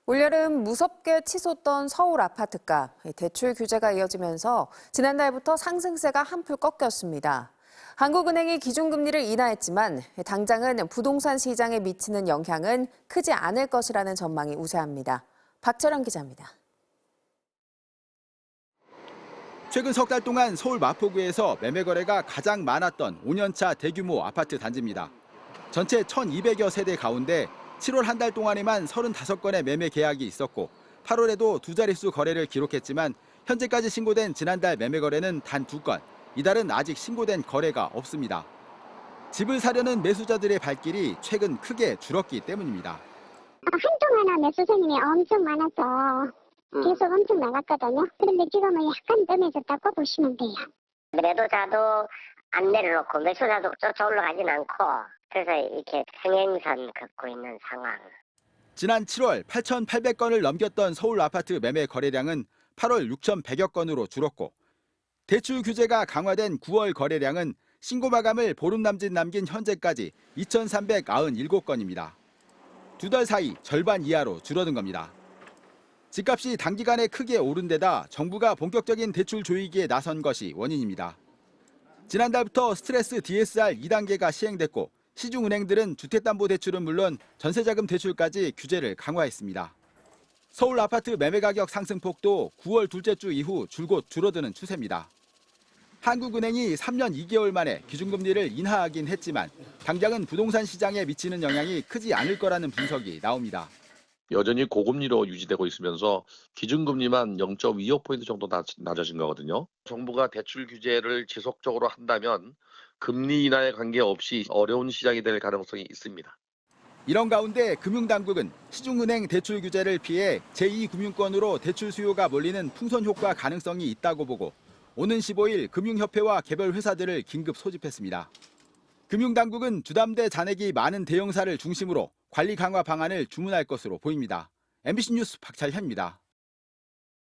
올여름 무섭게 치솟던 서울 아파트값, 대출 규제가 이어지면서 지난달부터 상승세가 한풀 꺾였습니다. 한국은행이 기준금리를 인하했지만 당장은 부동산 시장에 미치는 영향은 크지 않을 것이라는 전망이 우세합니다. 박철영 기자입니다. 최근 석 달 동안 서울 마포구에서 매매 거래가 가장 많았던 5년차 대규모 아파트 단지입니다. 전체 1,200여 세대 가운데 7월 한 달 동안에만 35건의 매매 계약이 있었고 8월에도 두 자릿수 거래를 기록했지만 현재까지 신고된 지난달 매매 거래는 단 2건, 이달은 아직 신고된 거래가 없습니다. 집을 사려는 매수자들의 발길이 최근 크게 줄었기 때문입니다. 한동안은 매수 손님이 엄청 많아서 계속 엄청 나갔거든요. 그런데 지금은 약간 뜸해졌다고 보시면 돼요. 매도자도 안 내려놓고 매수자도 쫓아 올라가진 않고 그래서 이렇게 평행선 걷고 있는 상황. 지난 7월 8,800건을 넘겼던 서울 아파트 매매 거래량은 8월 6,100여 건으로 줄었고 대출 규제가 강화된 9월 거래량은 신고 마감을 보름 남짓 남긴 현재까지 2,397건입니다. 두 달 사이 절반 이하로 줄어든 겁니다. 집값이 단기간에 크게 오른 데다 정부가 본격적인 대출 조이기에 나선 것이 원인입니다. 지난달부터 스트레스 DSR 2단계가 시행됐고 시중은행들은 주택담보대출은 물론 전세자금 대출까지 규제를 강화했습니다. 서울 아파트 매매 가격 상승폭도 9월 둘째 주 이후 줄곧 줄어드는 추세입니다. 한국은행이 3년 2개월 만에 기준금리를 인하하긴 했지만 당장은 부동산 시장에 미치는 영향이 크지 않을 거라는 분석이 나옵니다. 여전히 고금리로 유지되고 있으면서 기준금리만 0.25포인트 정도 낮아진 거거든요. 정부가 대출 규제를 지속적으로 한다면 금리 인하에 관계없이 어려운 시장이 될 가능성이 있습니다. 이런 가운데 금융당국은 시중은행 대출 규제를 피해 제2금융권으로 대출 수요가 몰리는 풍선 효과 가능성이 있다고 보고 오는 15일 금융협회와 개별 회사들을 긴급 소집했습니다. 금융당국은 주담대 잔액이 많은 대형사를 중심으로 관리 강화 방안을 주문할 것으로 보입니다. MBC 뉴스 박철현입니다.